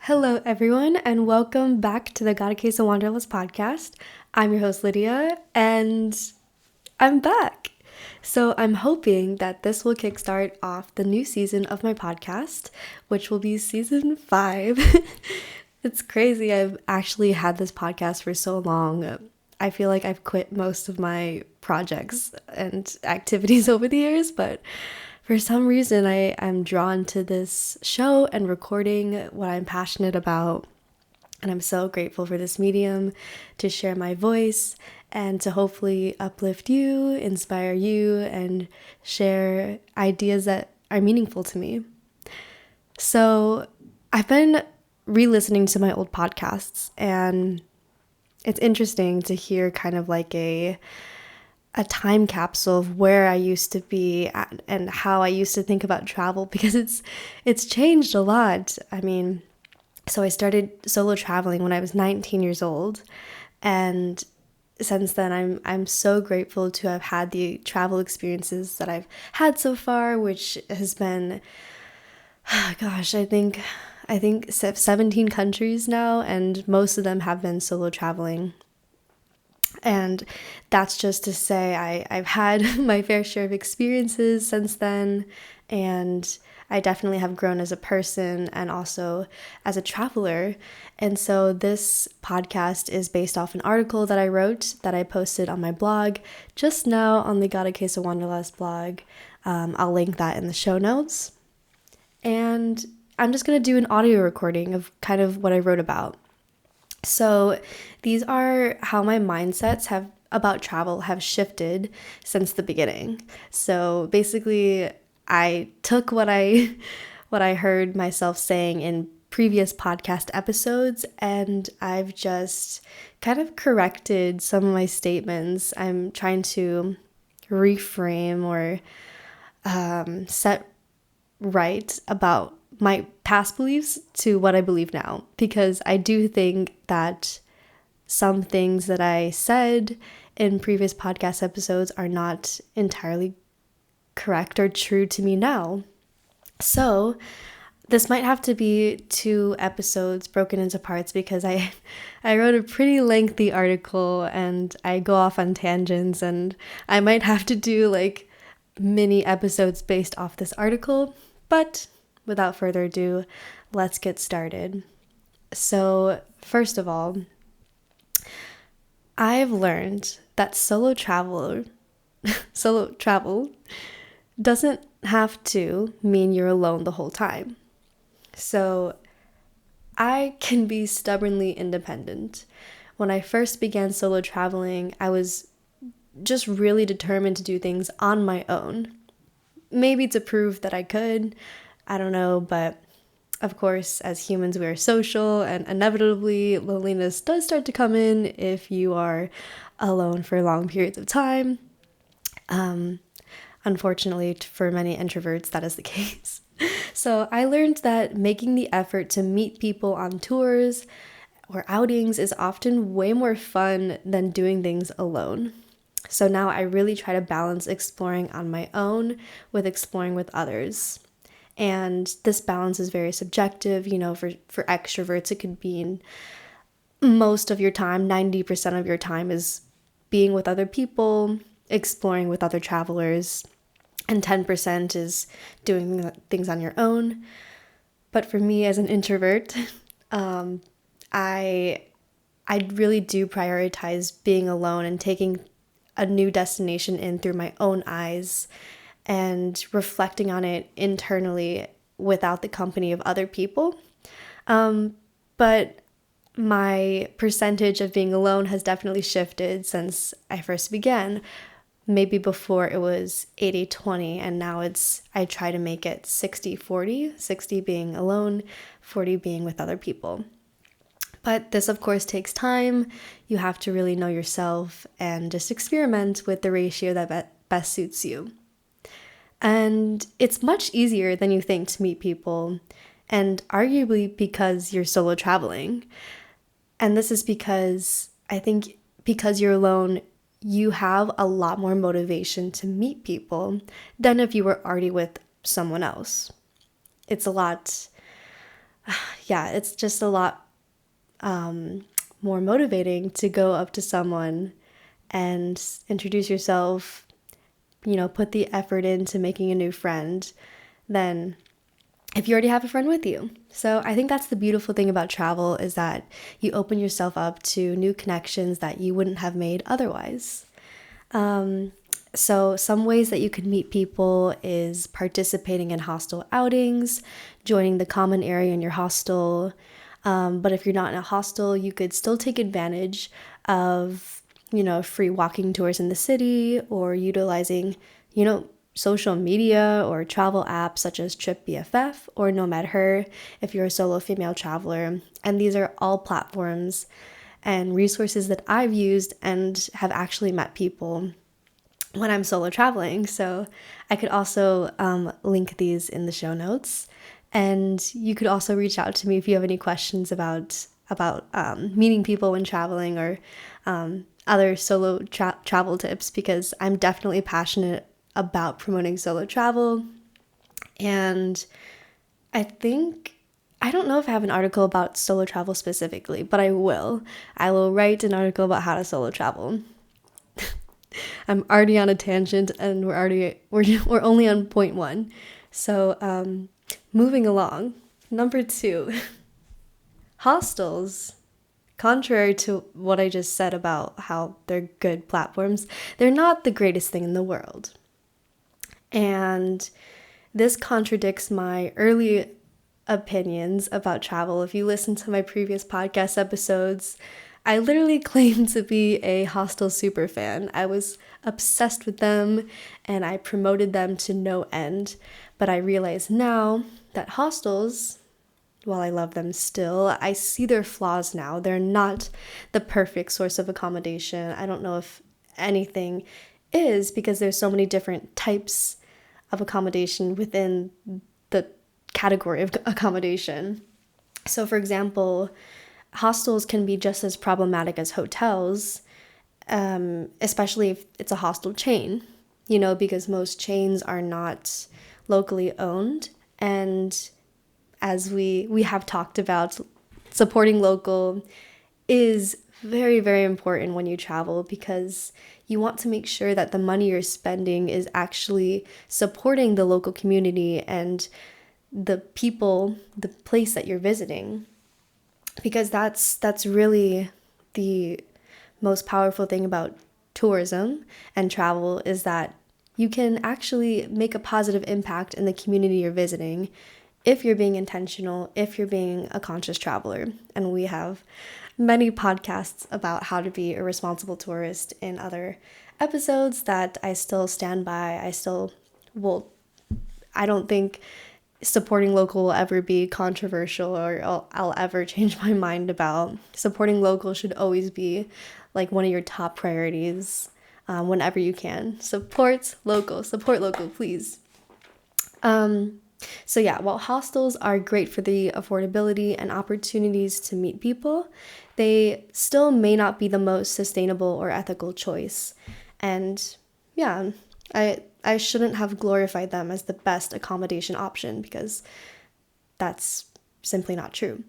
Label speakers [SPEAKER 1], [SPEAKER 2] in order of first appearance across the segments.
[SPEAKER 1] Hello, everyone, and welcome back to the Got a Case of Wanderlust podcast. I'm your host, Lydia, and I'm back. So I'm hoping that this will kickstart off the new season of my podcast, which will be season 5. It's crazy. I've actually had this podcast for so long. I feel like I've quit most of my projects and activities over the years, but for some reason, I'm drawn to this show and recording what I'm passionate about. And I'm so grateful for this medium to share my voice and to hopefully uplift you, inspire you, and share ideas that are meaningful to me. So I've been re-listening to my old podcasts, and it's interesting to hear kind of like a time capsule of where I used to be at and how I used to think about travel, because it's changed a lot. I mean, so I started solo traveling when I was 19 years old, and since then I'm so grateful to have had the travel experiences that I've had so far, which has been gosh, I think 17 countries now, and most of them have been solo traveling. And that's just to say I've had my fair share of experiences since then, and I definitely have grown as a person and also as a traveler. And so this podcast is based off an article that I wrote that I posted on my blog just now on the Got a Case of Wanderlust blog. I'll link that in the show notes. And I'm just going to do an audio recording of kind of what I wrote about. So these are how my mindsets about travel have shifted since the beginning. So basically, I took what I heard myself saying in previous podcast episodes, and I've just kind of corrected some of my statements. I'm trying to reframe or set right about my past beliefs to what I believe now, because I do think that some things that I said in previous podcast episodes are not entirely correct or true to me now. So this might have to be 2 episodes broken into parts, because I wrote a pretty lengthy article and I go off on tangents, and I might have to do like mini episodes based off this article. But without further ado, let's get started. So, first of all, I've learned that solo travel doesn't have to mean you're alone the whole time. So, I can be stubbornly independent. When I first began solo traveling, I was just really determined to do things on my own. Maybe to prove that I could, I don't know, but of course, as humans, we are social, and inevitably loneliness does start to come in if you are alone for long periods of time. Unfortunately, for many introverts, that is the case. So I learned that making the effort to meet people on tours or outings is often way more fun than doing things alone. So now I really try to balance exploring on my own with exploring with others. And this balance is very subjective. You know, for extroverts, it could mean most of your time, 90% of your time is being with other people, exploring with other travelers, and 10% is doing things on your own. But for me as an introvert, I really do prioritize being alone and taking a new destination in through my own eyes and reflecting on it internally without the company of other people. But my percentage of being alone has definitely shifted since I first began. Maybe before it was 80-20, and now I try to make it 60-40, 60 being alone, 40 being with other people. But this, of course, takes time. You have to really know yourself and just experiment with the ratio that best suits you. And it's much easier than you think to meet people, and arguably because you're solo traveling. And this is because I think because you're alone, you have a lot more motivation to meet people than if you were already with someone else. It's a lot yeah, it's just a lot more motivating to go up to someone and introduce yourself, put the effort into making a new friend than if you already have a friend with you. So I think that's the beautiful thing about travel, is that you open yourself up to new connections that you wouldn't have made otherwise. So some ways that you could meet people is participating in hostel outings, joining the common area in your hostel. But if you're not in a hostel, you could still take advantage of, free walking tours in the city, or utilizing, social media or travel apps such as TripBFF or NomadHer if you're a solo female traveler. And these are all platforms and resources that I've used and have actually met people when I'm solo traveling. So I could also link these in the show notes. And you could also reach out to me if you have any questions about meeting people when traveling, or other solo travel tips, because I'm definitely passionate about promoting solo travel. And I don't know if I have an article about solo travel specifically, but I will write an article about how to solo travel. I'm already on a tangent, and we're only on point 1. So moving along, number 2, hostels. Contrary to what I just said about how they're good platforms, they're not the greatest thing in the world. And this contradicts my early opinions about travel. If you listen to my previous podcast episodes, I literally claimed to be a hostel super fan. I was obsessed with them and I promoted them to no end. But I realize now that hostels, while I love them still, I see their flaws now. They're not the perfect source of accommodation. I don't know if anything is, because there's so many different types of accommodation within the category of accommodation. So for example, hostels can be just as problematic as hotels, especially if it's a hostel chain, because most chains are not locally owned. And as we have talked about, supporting local is very, very important when you travel, because you want to make sure that the money you're spending is actually supporting the local community and the people, the place that you're visiting. Because that's really the most powerful thing about tourism and travel, is that you can actually make a positive impact in the community you're visiting if you're being intentional, if you're being a conscious traveler. And we have many podcasts about how to be a responsible tourist in other episodes that I still stand by. I don't think supporting local will ever be controversial, or I'll ever change my mind about. Supporting local should always be like one of your top priorities whenever you can. Support local, please. So yeah, while hostels are great for the affordability and opportunities to meet people, they still may not be the most sustainable or ethical choice. And yeah, I shouldn't have glorified them as the best accommodation option, because that's simply not true.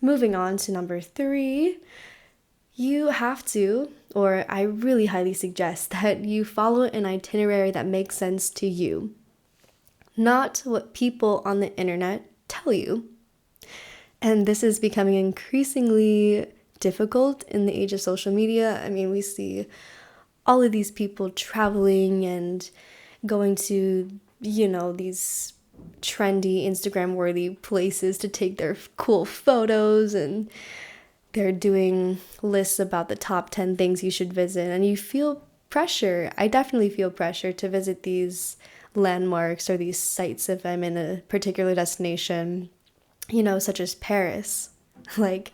[SPEAKER 1] Moving on to number 3, you have to, or I really highly suggest that you follow an itinerary that makes sense to you, not what people on the internet tell you. And this is becoming increasingly difficult in the age of social media. I mean, we see all of these people traveling and going to, these trendy Instagram-worthy places to take their cool photos, and they're doing lists about the top 10 things you should visit, and you feel pressure. I definitely feel pressure to visit these landmarks or these sites if I'm in a particular destination, such as Paris. Like,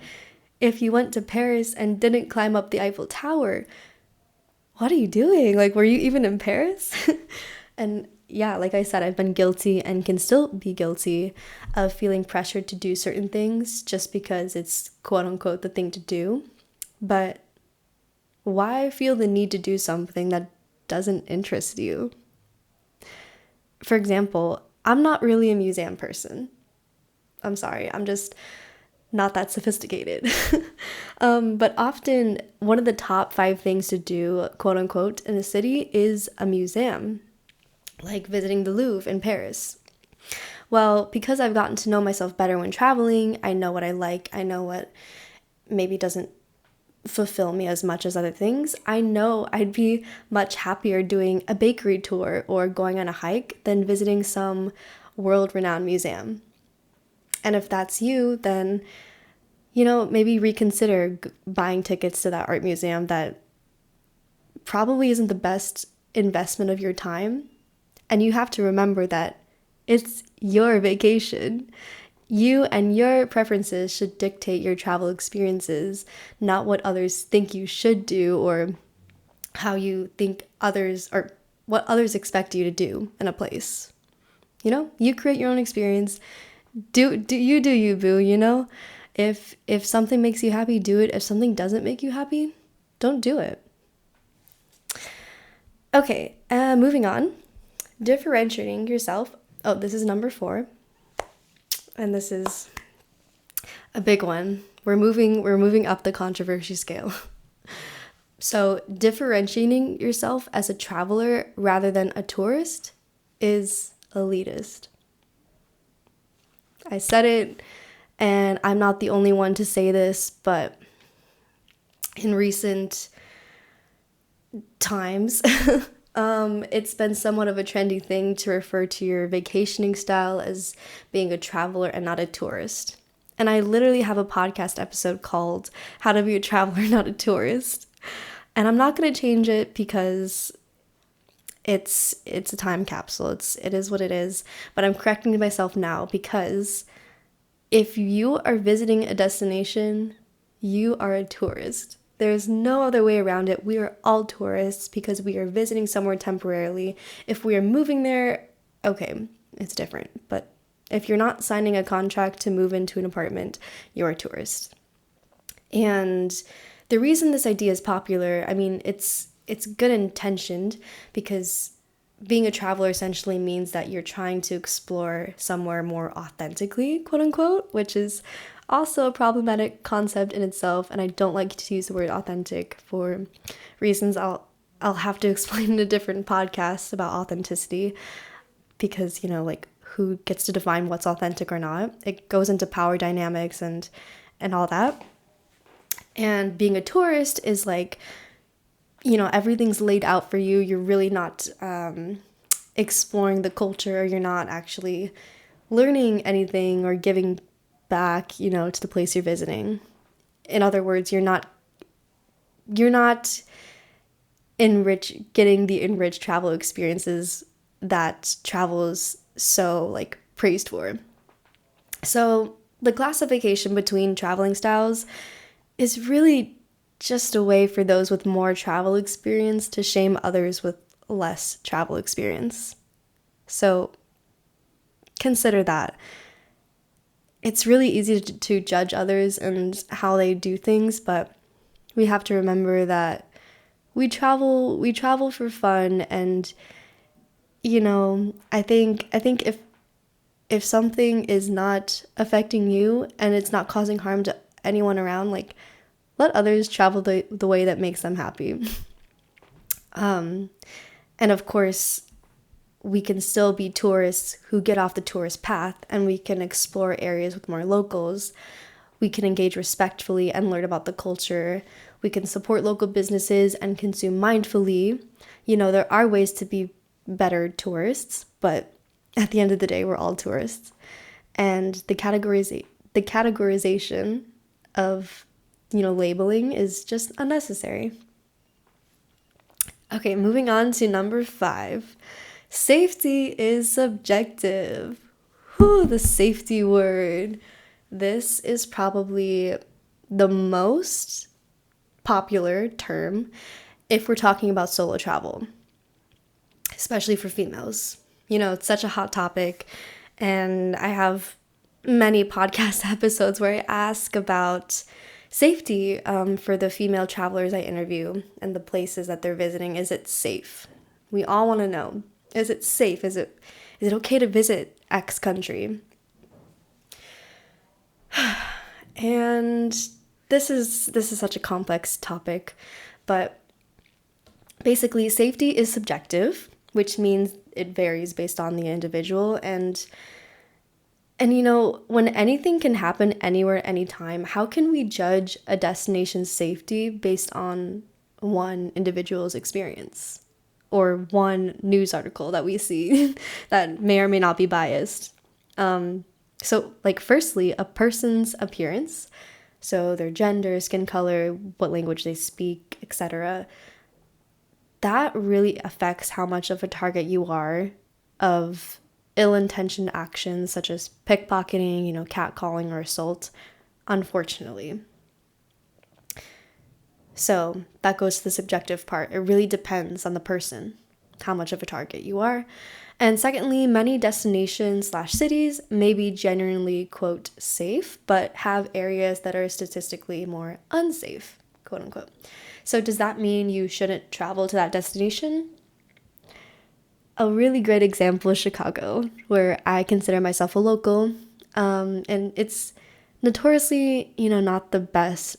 [SPEAKER 1] if you went to Paris and didn't climb up the Eiffel Tower, what are you doing? Like, were you even in Paris? And yeah, like I said, I've been guilty and can still be guilty of feeling pressured to do certain things just because it's quote unquote the thing to do. But why feel the need to do something that doesn't interest you? For example, I'm not really a museum person. I'm sorry, I'm just not that sophisticated. But often one of the top 5 things to do, quote unquote, in a city is a museum, like visiting the Louvre in Paris. Well, because I've gotten to know myself better when traveling, I know what I like, I know what maybe doesn't fulfill me as much as other things. I know I'd be much happier doing a bakery tour or going on a hike than visiting some world-renowned museum. And if that's you, then, maybe reconsider buying tickets to that art museum that probably isn't the best investment of your time. And you have to remember that it's your vacation. You and your preferences should dictate your travel experiences, not what others think you should do or how you think others or what others expect you to do in a place. You create your own experience. Do you, boo, If something makes you happy, do it. If something doesn't make you happy, don't do it. Okay, moving on. Differentiating yourself. Oh, this is number 4. And this is a big one. We're moving up the controversy scale. So, differentiating yourself as a traveler rather than a tourist is elitist. I said it, and I'm not the only one to say this, but in recent times, it's been somewhat of a trendy thing to refer to your vacationing style as being a traveler and not a tourist. And I literally have a podcast episode called How to Be a Traveler, Not a Tourist. And I'm not going to change it because it's a time capsule. It is what it is. But I'm correcting myself now because if you are visiting a destination, you are a tourist. There's no other way around it. We are all tourists because we are visiting somewhere temporarily. If we are moving there, okay, it's different. But if you're not signing a contract to move into an apartment, you're a tourist. And the reason this idea is popular, it's good intentioned because being a traveler essentially means that you're trying to explore somewhere more authentically, quote unquote, which is also a problematic concept in itself, and I don't like to use the word authentic for reasons I'll have to explain in a different podcast about authenticity, because who gets to define what's authentic or not? It goes into power dynamics and all that. And being a tourist is everything's laid out for you. You're really not exploring the culture. You're not actually learning anything or giving back, to the place you're visiting. In other words, you're not getting the enriched travel experiences that travel is so praised for. So the classification between traveling styles is really just a way for those with more travel experience to shame others with less travel experience. So consider that. It's really easy to judge others and how they do things, but we have to remember that we travel for fun, and I think if something is not affecting you and it's not causing harm to anyone around, let others travel the way that makes them happy. And of course, we can still be tourists who get off the tourist path, and we can explore areas with more locals. We can engage respectfully and learn about the culture. We can support local businesses and consume mindfully. There are ways to be better tourists, but at the end of the day, we're all tourists. And the categorization of labeling is just unnecessary. Okay, moving on to number 5. Safety is subjective. Whew, the safety word. This is probably the most popular term if we're talking about solo travel, especially for females. It's such a hot topic, and I have many podcast episodes where I ask about safety for the female travelers I interview and the places that they're visiting. Is it safe? We all want to know. Is it safe? Is it okay to visit X country? And this is such a complex topic, but basically safety is subjective, which means it varies based on the individual. And when anything can happen anywhere, anytime, how can we judge a destination's safety based on one individual's experience or one news article that we see that may or may not be biased? So, like, firstly, a person's appearance, so their gender, skin color, what language they speak, etc., that really affects how much of a target you are of ill-intentioned actions such as pickpocketing, catcalling or assault, unfortunately. So that goes to the subjective part. It really depends on the person, how much of a target you are. And secondly, many destinations/cities may be genuinely, quote, safe, but have areas that are statistically more unsafe, quote unquote. So does that mean you shouldn't travel to that destination? A really great example is Chicago, where I consider myself a local, and it's notoriously, not the best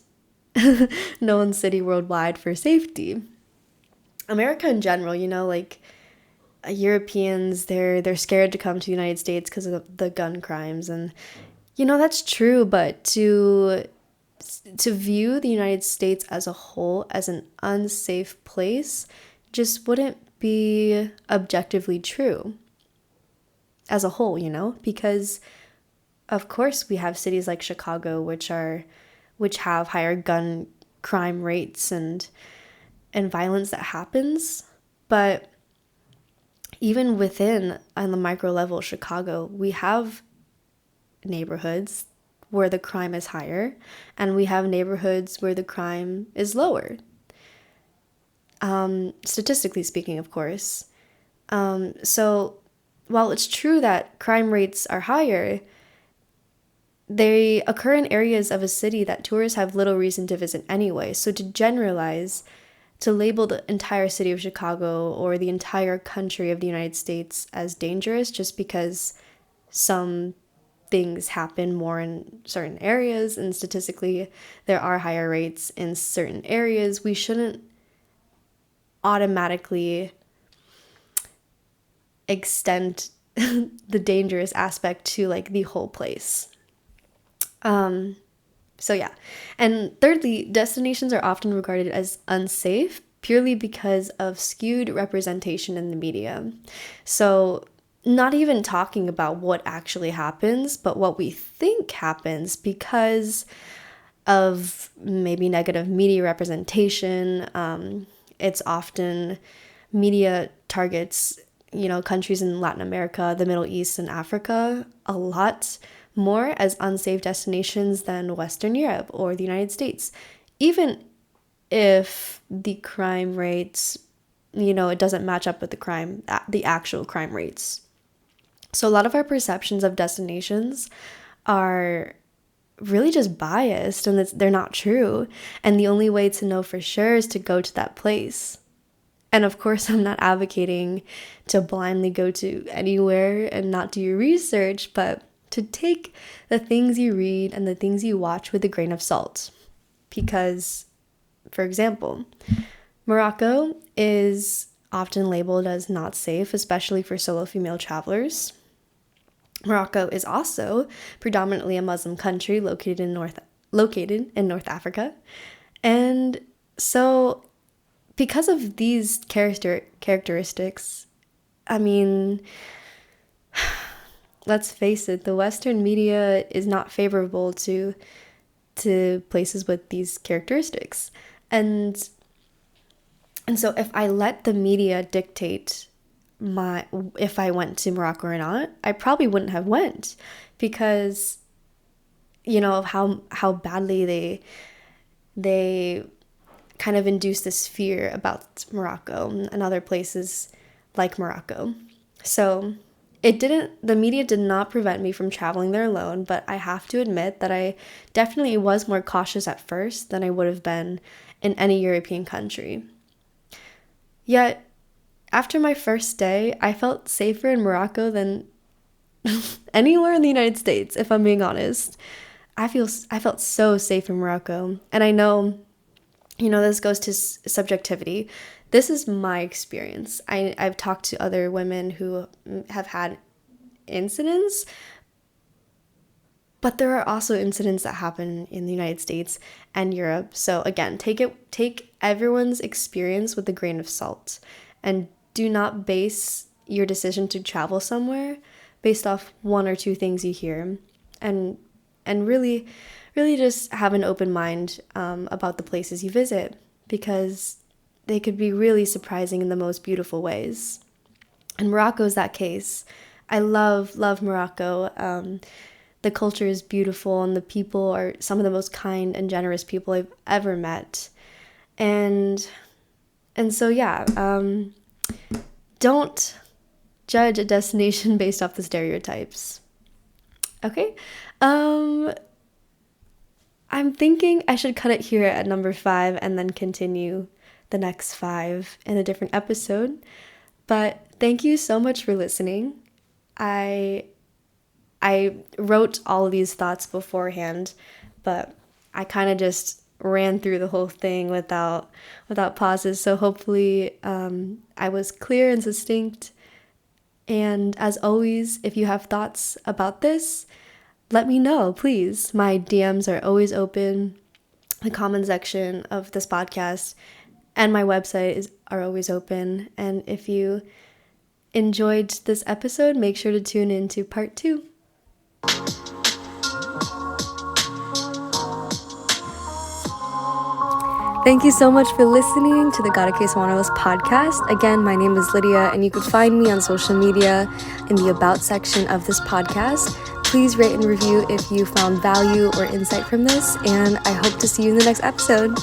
[SPEAKER 1] known city worldwide for safety. America in general, like Europeans, they're scared to come to the United States because of the gun crimes, and that's true, but to view the United States as a whole as an unsafe place just wouldn't be objectively true as a whole, because of course we have cities like Chicago which have higher gun crime rates and violence that happens, but even within on the micro level Chicago, we have neighborhoods where the crime is higher and we have neighborhoods where the crime is lower. Statistically speaking, of course. So while it's true that crime rates are higher, they occur in areas of a city that tourists have little reason to visit anyway. So to generalize, to label the entire city of Chicago or the entire country of the United States as dangerous just because some things happen more in certain areas and statistically there are higher rates in certain areas, we shouldn't automatically extend the dangerous aspect to like the whole place. So yeah. And thirdly, destinations are often regarded as unsafe purely because of skewed representation in the media. So not even talking about what actually happens, but what we think happens because of maybe negative media representation. It's often media targets, countries in Latin America, the Middle East, and Africa a lot more as unsafe destinations than Western Europe or the United States. Even if the crime rates, it doesn't match up with the actual crime rates. So a lot of our perceptions of destinations are really just biased and they're not true. And the only way to know for sure is to go to that place. And of course, I'm not advocating to blindly go to anywhere and not do your research, but to take the things you read and the things you watch with a grain of salt. Because, for example, Morocco is often labeled as not safe, especially for solo female travelers. Morocco is also predominantly a Muslim country located in North Africa. And so because of these characteristics, I mean, let's face it, the Western media is not favorable to places with these characteristics. And so if I let the media dictate if I went to Morocco or not, I probably wouldn't have went because of how badly they kind of induce this fear about Morocco and other places like Morocco. So the media did not prevent me from traveling there alone, but I have to admit that I definitely was more cautious at first than I would have been in any European country. Yet, after my first day, I felt safer in Morocco than anywhere in the United States, if I'm being honest. I felt so safe in Morocco. And I know, this goes to subjectivity. This is my experience. I've talked to other women who have had incidents, but there are also incidents that happen in the United States and Europe. So again, take everyone's experience with a grain of salt, and do not base your decision to travel somewhere based off one or two things you hear, and really just have an open mind about the places you visit, because they could be really surprising in the most beautiful ways. And Morocco is that case. I love Morocco. The culture is beautiful, and the people are some of the most kind and generous people I've ever met. And so, yeah, don't judge a destination based off the stereotypes. Okay? I'm thinking I should cut it here at number 5 and then continue the next 5 in a different episode. But thank you so much for listening. I wrote all of these thoughts beforehand, but I kind of just ran through the whole thing without pauses. So hopefully I was clear and succinct. And as always, if you have thoughts about this, let me know, please. My DMs are always open. The comment section of this podcast and my website are always open. And if you enjoyed this episode, make sure to tune in to part 2. Thank you so much for listening to the Got a Case of Wanderlust podcast. Again, my name is Lydia, and you can find me on social media in the About section of this podcast. Please rate and review if you found value or insight from this, and I hope to see you in the next episode.